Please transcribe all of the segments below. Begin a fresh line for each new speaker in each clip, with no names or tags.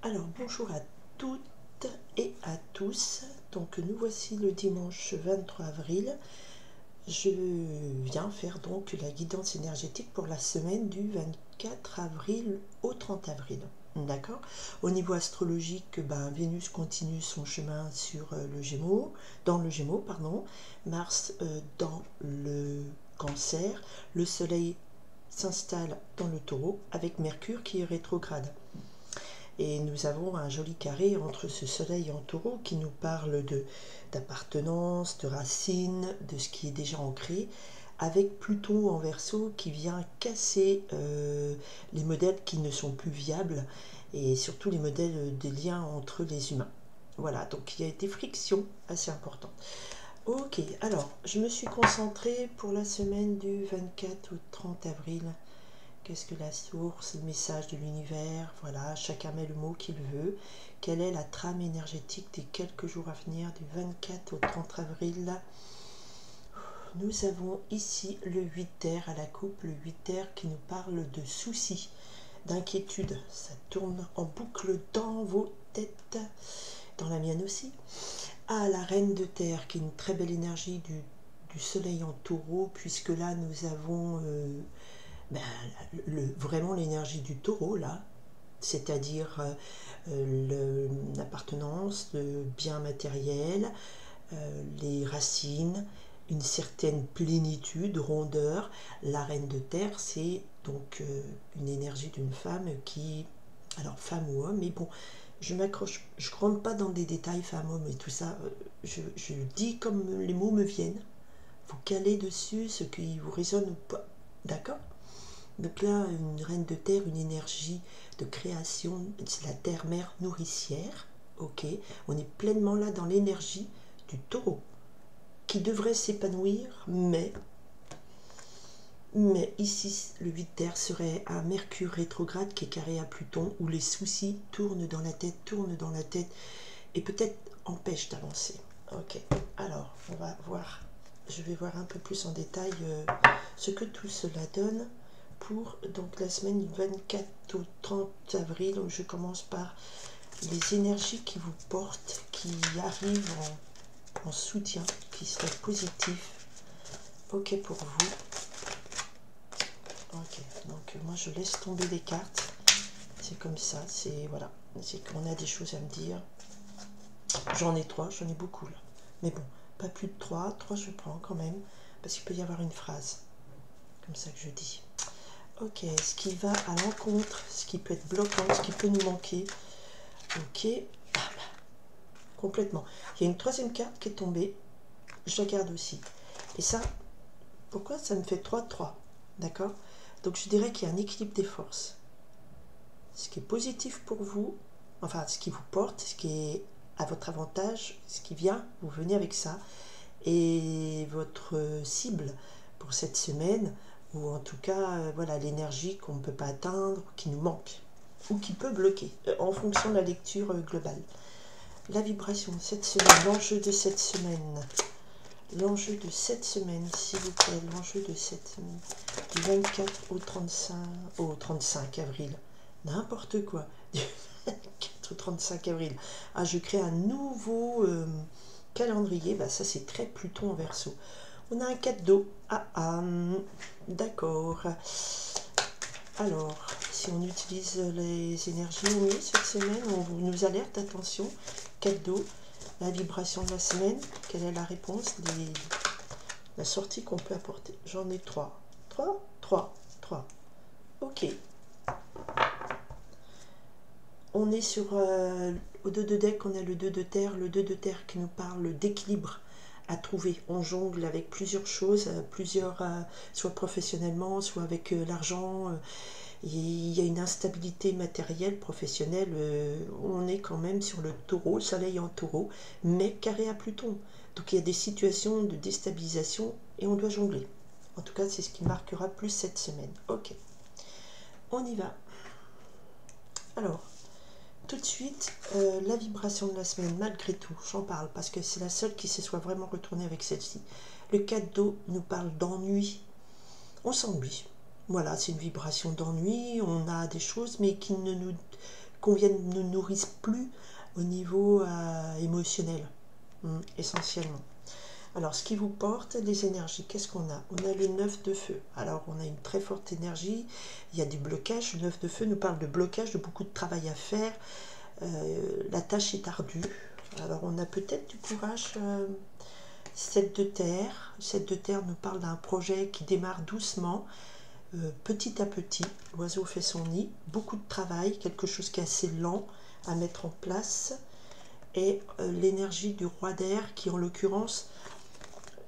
Alors bonjour à toutes et à tous. Donc nous voici le dimanche 23 avril. Je viens faire donc la guidance énergétique pour la semaine du 24 avril au 30 avril. D'accord. Au niveau astrologique, Vénus continue son chemin sur le Gémeaux, dans le Gémeaux, pardon. Mars dans le Cancer. Le Soleil s'installe dans le Taureau avec Mercure qui est rétrograde. Et nous avons un joli carré entre ce soleil en taureau qui nous parle d'appartenance, de racines, de ce qui est déjà ancré, avec Pluton en Verseau qui vient casser les modèles qui ne sont plus viables et surtout les modèles des liens entre les humains. Voilà, donc il y a des frictions assez importantes. Ok, alors je me suis concentrée pour la semaine du 24 au 30 avril. Qu'est-ce que la source, le message de l'univers? Voilà, chacun met le mot qu'il veut. Quelle est la trame énergétique des quelques jours à venir du 24 au 30 avril? Nous avons ici le 8 terre à la coupe, le 8 terre qui nous parle de soucis, d'inquiétude. Ça tourne en boucle dans vos têtes, dans la mienne aussi. Ah, la reine de terre qui est une très belle énergie du soleil en taureau, puisque là nous avons... vraiment l'énergie du taureau là, c'est-à-dire l'appartenance, le bien matériel, les racines, une certaine plénitude, rondeur. La reine de terre, c'est donc une énergie d'une femme qui, alors femme ou homme, mais bon, je m'accroche, je ne rentre pas dans des détails femme-homme et tout ça, je dis comme les mots me viennent, vous calez dessus ce qui vous résonne ou pas, d'accord? Donc là, une reine de terre, une énergie de création, c'est la terre-mère nourricière, ok. On est pleinement là dans l'énergie du taureau, qui devrait s'épanouir, mais ici, le 8 terre serait un Mercure rétrograde qui est carré à Pluton, où les soucis tournent dans la tête, et peut-être empêchent d'avancer. Ok, alors, on va voir, je vais voir un peu plus en détail ce que tout cela donne pour donc la semaine du 24 au 30 avril. Donc je commence par les énergies qui vous portent, qui arrivent en soutien, qui seraient positifs. Ok pour vous. Ok, donc moi je laisse tomber les cartes. C'est comme ça, c'est voilà, c'est qu'on a des choses à me dire. J'en ai 3, j'en ai beaucoup là. Mais bon, pas plus de 3. 3 je prends quand même, parce qu'il peut y avoir une phrase. Comme ça que je dis. Ok, ce qui va à l'encontre, ce qui peut être bloquant, ce qui peut nous manquer. Ok, complètement. Il y a une troisième carte qui est tombée, je la garde aussi. Et ça, pourquoi ça me fait 3 de 3, d'accord? Donc je dirais qu'il y a un équilibre des forces. Ce qui est positif pour vous, enfin ce qui vous porte, ce qui est à votre avantage, ce qui vient, vous venez avec ça. Et votre cible pour cette semaine, ou en tout cas voilà l'énergie qu'on ne peut pas atteindre, qui nous manque ou qui peut bloquer en fonction de la lecture globale. La vibration de cette semaine, l'enjeu de cette semaine, s'il vous plaît, l'enjeu de cette semaine du 24 au 35 avril, n'importe quoi, du 24 au 35 avril. Ah, je crée un nouveau calendrier, ça c'est très Pluton en Verseau. On a un cadeau. D'accord. Alors, si on utilise les énergies au mieux cette semaine, on nous alerte, attention, cadeau, la vibration de la semaine, quelle est la réponse, la sortie qu'on peut apporter. J'en ai 3. 3. Ok. On est sur, au 2 de deck, on a le 2 de terre qui nous parle d'équilibre à trouver. On jongle avec plusieurs choses, soit professionnellement, soit avec l'argent. Il y a une instabilité matérielle, professionnelle. On est quand même sur le taureau, soleil en taureau, mais carré à Pluton. Donc il y a des situations de déstabilisation et on doit jongler. En tout cas, c'est ce qui marquera plus cette semaine. Ok, on y va. Alors, tout de suite, la vibration de la semaine, malgré tout, j'en parle parce que c'est la seule qui se soit vraiment retournée avec celle-ci. Le cadeau nous parle d'ennui. On s'ennuie. Voilà, c'est une vibration d'ennui. On a des choses, mais qui ne nous ne nourrissent plus au niveau émotionnel, essentiellement. Alors, ce qui vous porte, les énergies, qu'est-ce qu'on a? On a le 9 de feu. Alors, on a une très forte énergie, il y a des blocages. Le 9 de feu nous parle de blocage, de beaucoup de travail à faire. La tâche est ardue. Alors, on a peut-être du courage. 7 de terre. 7 de terre nous parle d'un projet qui démarre doucement, petit à petit. L'oiseau fait son nid. Beaucoup de travail, quelque chose qui est assez lent à mettre en place. Et l'énergie du roi d'air qui, en l'occurrence,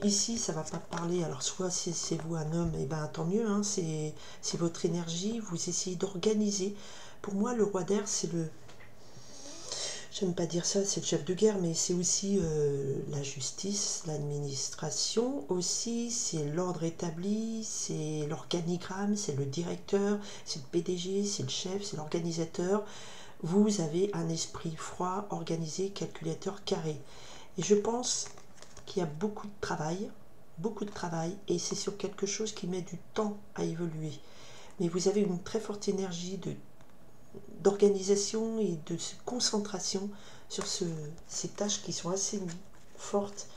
ici, ça ne va pas parler, alors soit c'est vous un homme, et ben tant mieux, hein, c'est votre énergie, vous essayez d'organiser. Pour moi, le roi d'air, c'est le, j'aime pas dire ça, c'est le chef de guerre, mais c'est aussi la justice, l'administration aussi, c'est l'ordre établi, c'est l'organigramme, c'est le directeur, c'est le PDG, c'est le chef, c'est l'organisateur. Vous avez un esprit froid, organisé, calculateur, carré. Et je pense qu'il y a beaucoup de travail, et c'est sur quelque chose qui met du temps à évoluer. Mais vous avez une très forte énergie d'organisation et de concentration sur ces tâches qui sont assez fortes,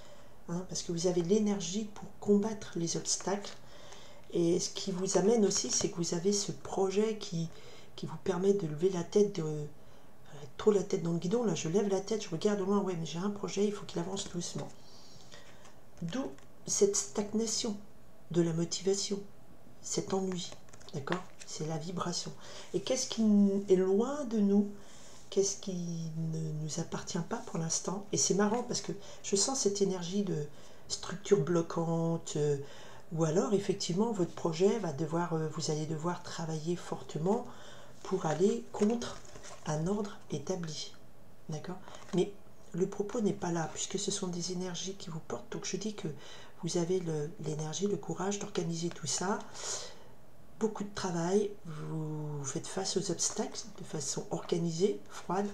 hein, parce que vous avez l'énergie pour combattre les obstacles. Et ce qui vous amène aussi, c'est que vous avez ce projet qui vous permet de lever la tête, trop la tête dans le guidon. Là, je lève la tête, je regarde au loin, ouais, mais j'ai un projet, il faut qu'il avance doucement. D'où cette stagnation de la motivation, cet ennui, d'accord? C'est la vibration. Et qu'est-ce qui est loin de nous? Qu'est-ce qui ne nous appartient pas pour l'instant? Et c'est marrant parce que je sens cette énergie de structure bloquante, ou alors effectivement votre projet va devoir, vous allez devoir travailler fortement pour aller contre un ordre établi, d'accord? Mais le propos n'est pas là, puisque ce sont des énergies qui vous portent. Donc je dis que vous avez l'énergie, le courage d'organiser tout ça. Beaucoup de travail, vous faites face aux obstacles de façon organisée, froide,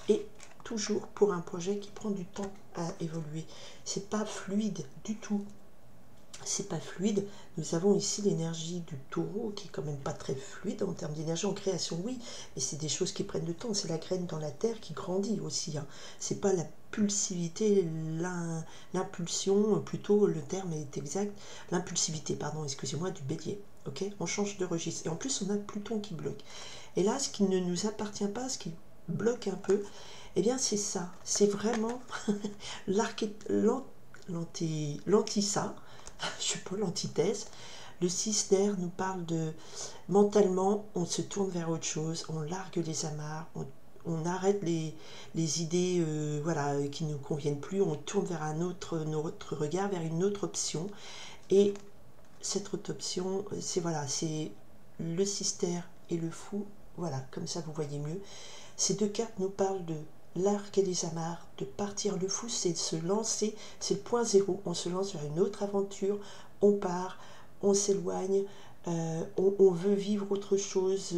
et toujours pour un projet qui prend du temps à évoluer. C'est pas fluide du tout. C'est pas fluide. Nous avons ici l'énergie du taureau qui est quand même pas très fluide en termes d'énergie. En création, oui, mais c'est des choses qui prennent du temps. C'est la graine dans la terre qui grandit aussi, hein. C'est pas la pulsivité, l'impulsion, plutôt le terme est exact, l'impulsivité, pardon, excusez-moi, du bélier. Ok, on change de registre. Et en plus, on a Pluton qui bloque. Et là, ce qui ne nous appartient pas, ce qui bloque un peu, eh bien, c'est ça. C'est vraiment l'anti-ça. Je sais pas, l'antithèse. Le 6 d'air nous parle de mentalement, on se tourne vers autre chose, on largue les amarres, on arrête les idées voilà, qui ne nous conviennent plus, on tourne vers notre regard, vers une autre option. Et cette autre option, c'est voilà, c'est le 6 d'air et le fou. Voilà, comme ça vous voyez mieux. Ces deux cartes nous parlent de l'arc et les amarres, de partir. Le fou, c'est de se lancer, c'est le point zéro. On se lance vers une autre aventure, on part, on s'éloigne, on veut vivre autre chose.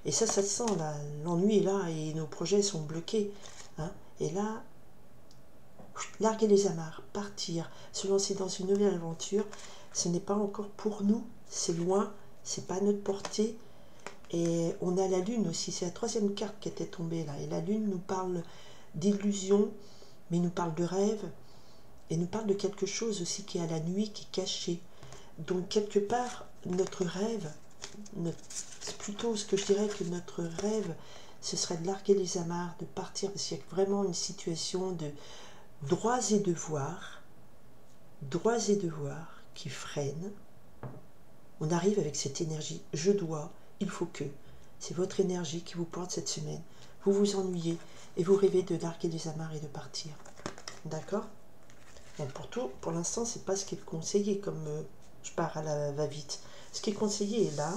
Et ça se sent, là, l'ennui est là et nos projets sont bloqués, hein. Et là, larguer les amarres, partir, se lancer dans une nouvelle aventure, ce n'est pas encore pour nous, c'est loin, c'est pas à notre portée. Et on a la lune aussi, c'est la troisième carte qui était tombée là. Et la lune nous parle d'illusion, mais nous parle de rêve, et nous parle de quelque chose aussi qui est à la nuit, qui est caché. Donc quelque part, notre rêve, c'est plutôt ce que je dirais que notre rêve, ce serait de larguer les amarres, de partir, parce qu'il y a vraiment une situation de droits et devoirs qui freinent. On arrive avec cette énergie, je dois, il faut que. C'est votre énergie qui vous porte cette semaine. Vous vous ennuyez et vous rêvez de larguer les amarres et de partir. D'accord? Bon, pour l'instant, c'est pas ce qui est conseillé, comme je pars à la va-vite. Ce qui est conseillé est là.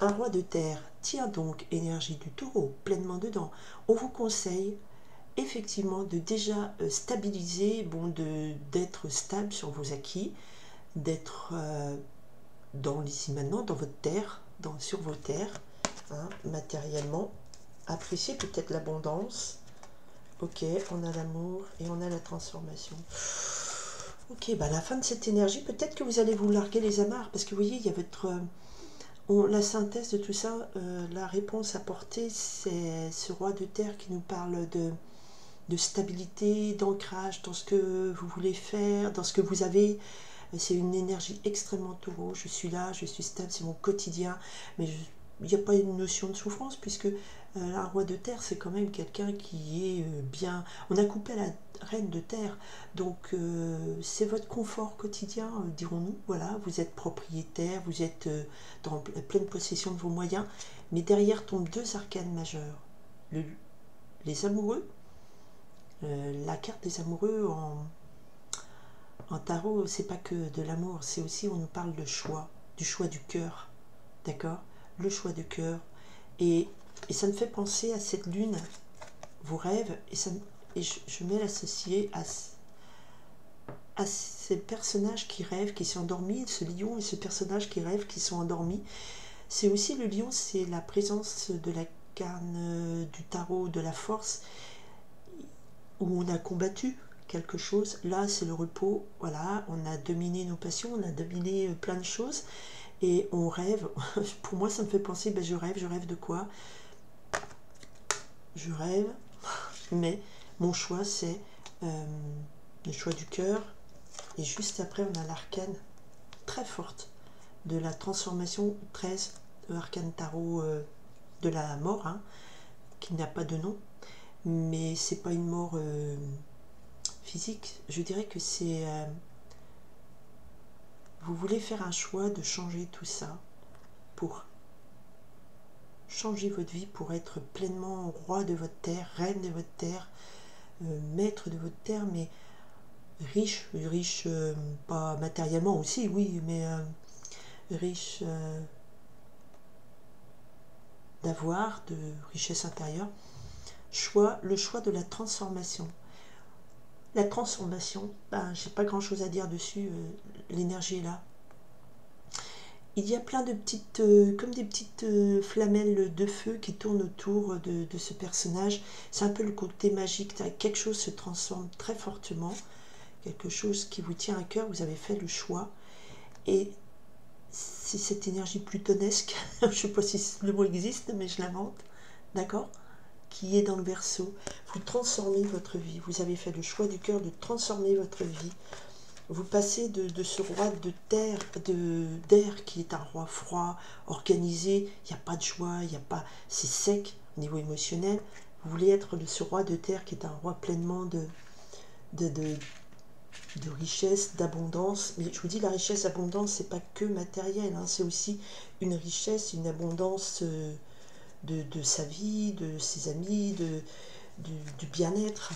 Un roi de terre, tiens donc, énergie du taureau, pleinement dedans. On vous conseille effectivement de déjà stabiliser, bon, d'être stable sur vos acquis, d'être dans l'ici maintenant, dans votre terre, sur vos terres, hein, matériellement. Appréciez peut-être l'abondance. Ok, on a l'amour et on a la transformation. Ok, bah à la fin de cette énergie, peut-être que vous allez vous larguer les amarres, parce que vous voyez, il y a votre La synthèse de tout ça, la réponse apportée, c'est ce roi de terre qui nous parle de stabilité, d'ancrage dans ce que vous voulez faire, dans ce que vous avez. C'est une énergie extrêmement taureau. Je suis là, je suis stable, c'est mon quotidien. Mais il n'y a pas une notion de souffrance, puisque un roi de terre, c'est quand même quelqu'un qui est bien... On a coupé la reine de terre, donc c'est votre confort quotidien, dirons-nous. Voilà, vous êtes propriétaire, vous êtes dans la pleine possession de vos moyens, mais derrière tombent deux arcanes majeurs. Les amoureux, la carte des amoureux en tarot, c'est pas que de l'amour, c'est aussi, on nous parle de choix, du choix du cœur, d'accord? Le choix du cœur. Et ça me fait penser à cette lune, vos rêves, et je vais l'associer à ces personnages qui rêvent, qui sont endormis, ce lion et ce personnage qui rêvent, qui sont endormis. C'est aussi le lion, c'est la présence de la carne du tarot, de la force, où on a combattu quelque chose. Là, c'est le repos. Voilà, on a dominé nos passions, on a dominé plein de choses et on rêve. Pour moi, ça me fait penser, ben, je rêve de quoi? Je rêve, mais mon choix, c'est le choix du cœur. Et juste après, on a l'arcane très forte de la transformation 13, arcane tarot de la mort, hein, qui n'a pas de nom, mais c'est pas une mort physique. Je dirais que c'est vous voulez faire un choix de changer tout ça pour changer votre vie, pour être pleinement roi de votre terre, reine de votre terre, maître de votre terre, mais riche, pas matériellement aussi, oui, mais riche d'avoir, de richesse intérieure. Le choix de la transformation. La transformation, ben, j'ai pas grand chose à dire dessus, l'énergie est là. Il y a plein de petites, comme des petites flamelles de feu qui tournent autour de ce personnage. C'est un peu le côté magique, quelque chose se transforme très fortement, quelque chose qui vous tient à cœur, vous avez fait le choix. Et c'est cette énergie plutonesque, je ne sais pas si le mot existe, mais je l'invente, d'accord, qui est dans le Verseau. Vous transformez votre vie, vous avez fait le choix du cœur de transformer votre vie. Vous passez de ce roi de terre, d'air qui est un roi froid, organisé, il n'y a pas de joie, il n'y a pas, c'est sec au niveau émotionnel. Vous voulez être ce roi de terre qui est un roi pleinement de richesse, d'abondance. Mais je vous dis, la richesse, l'abondance, c'est pas que matériel, hein, c'est aussi une richesse, une abondance de sa vie, de ses amis, du bien-être.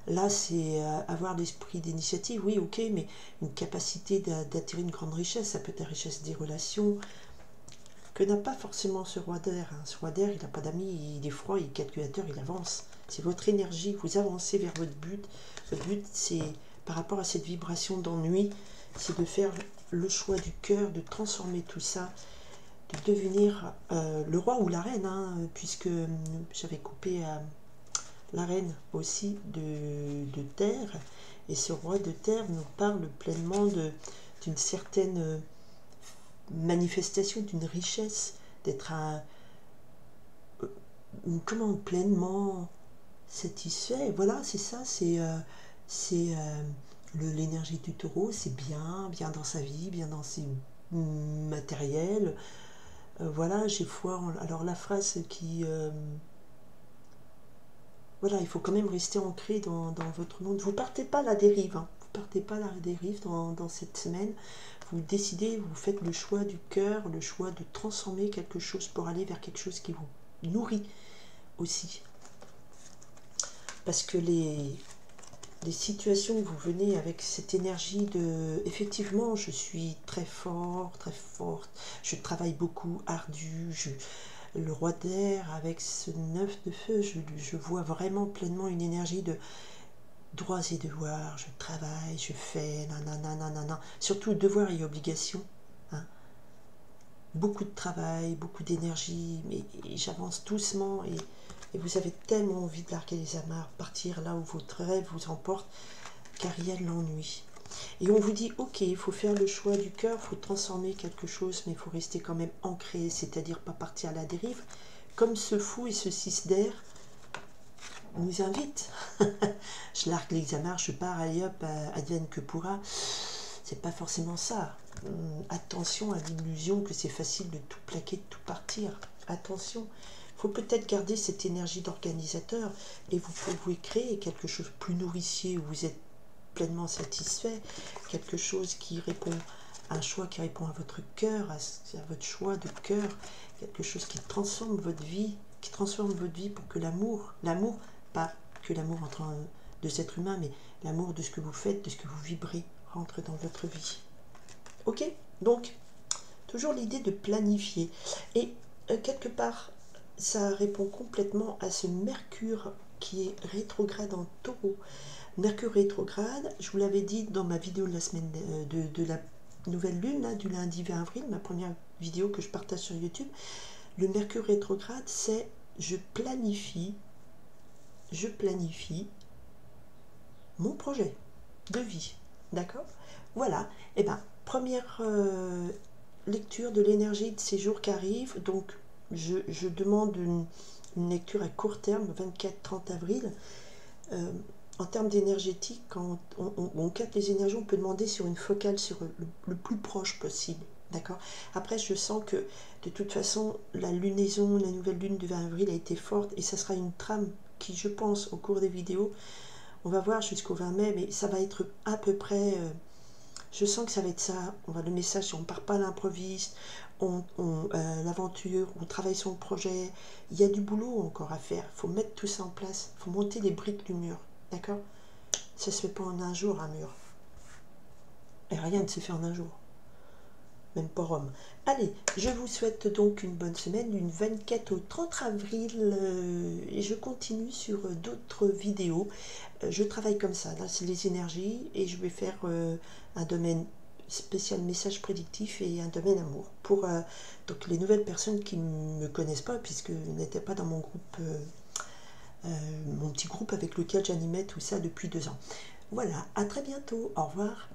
Là, c'est avoir l'esprit d'initiative, oui, ok, mais une capacité d'attirer une grande richesse, ça peut être la richesse des relations, que n'a pas forcément ce roi d'air. Hein. Ce roi d'air, il n'a pas d'amis, il est froid, il est calculateur, il avance. C'est votre énergie, vous avancez vers votre but. Votre but, c'est, par rapport à cette vibration d'ennui, c'est de faire le choix du cœur, de transformer tout ça, de devenir le roi ou la reine, hein, puisque j'avais coupé la reine aussi de terre, et ce roi de terre nous parle pleinement d'une certaine manifestation, d'une richesse, d'être comment pleinement satisfait. Voilà, c'est ça, c'est l'énergie du taureau, c'est bien dans sa vie, bien dans ses matériels. Voilà, j'ai foi. Alors la phrase qui voilà, il faut quand même rester ancré dans votre monde. Vous partez pas à la dérive, hein. Vous partez pas à la dérive dans cette semaine. Vous décidez, vous faites le choix du cœur, le choix de transformer quelque chose pour aller vers quelque chose qui vous nourrit aussi. Parce que les situations où vous venez avec cette énergie de... Effectivement, je suis très fort, très forte, je travaille beaucoup, ardu, le roi d'air avec ce 9 de feu, je vois vraiment pleinement une énergie de droits et devoirs, je travaille, je fais, nanana, surtout devoirs et obligations, hein. Beaucoup de travail, beaucoup d'énergie, mais j'avance doucement et vous avez tellement envie de larguer les amarres, partir là où votre rêve vous emporte, car il y a de l'ennui. Et on vous dit, ok, il faut faire le choix du cœur, il faut transformer quelque chose, mais il faut rester quand même ancré, c'est-à-dire pas partir à la dérive, comme ce fou et ce 6 d'air nous invite. Je largue l'examen, je pars, allez hop, advienne que pourra. C'est pas forcément ça. Attention à l'illusion que c'est facile de tout plaquer, de tout partir. Attention. Il faut peut-être garder cette énergie d'organisateur et vous pouvez créer quelque chose de plus nourricier où vous êtes pleinement satisfait, quelque chose qui répond à un choix qui répond à votre cœur, à votre choix de cœur, quelque chose qui transforme votre vie, pour que l'amour, pas que l'amour entre deux êtres humains, mais l'amour de ce que vous faites, de ce que vous vibrez, rentre dans votre vie. Ok? Donc, toujours l'idée de planifier. Et quelque part, ça répond complètement à ce Mercure qui est rétrograde en Taureau. Mercure rétrograde, je vous l'avais dit dans ma vidéo de la semaine de la nouvelle lune, là, du lundi 20 avril, ma première vidéo que je partage sur YouTube. Le Mercure rétrograde, c'est je planifie mon projet de vie. D'accord? Voilà. Et bien, première lecture de l'énergie de ces jours qui arrivent. Donc, je demande une lecture à court terme, 24-30 avril. En termes d'énergétique, quand on capte les énergies, on peut demander sur une focale sur le plus proche possible. D'accord? Après, je sens que de toute façon, la lunaison, la nouvelle lune du 20 avril a été forte et ça sera une trame qui, je pense, au cours des vidéos, on va voir jusqu'au 20 mai, mais ça va être à peu près... je sens que ça va être ça. Le message, on ne part pas à l'improviste, l'aventure, on travaille sur le projet. Il y a du boulot encore à faire. Il faut mettre tout ça en place. Il faut monter les briques du mur. D'accord? Ça ne se fait pas en un jour, un mur. Et rien ne se fait en un jour. Même pas Rome. Allez, je vous souhaite donc une bonne semaine, du 24 au 30 avril, et je continue sur d'autres vidéos. Je travaille comme ça, là c'est les énergies, et je vais faire un domaine spécial message prédictif et un domaine amour. Pour donc les nouvelles personnes qui ne me connaissent pas, puisque vous n'étiez pas dans mon groupe, mon petit groupe avec lequel j'animais tout ça depuis 2 ans. Voilà, à très bientôt, au revoir.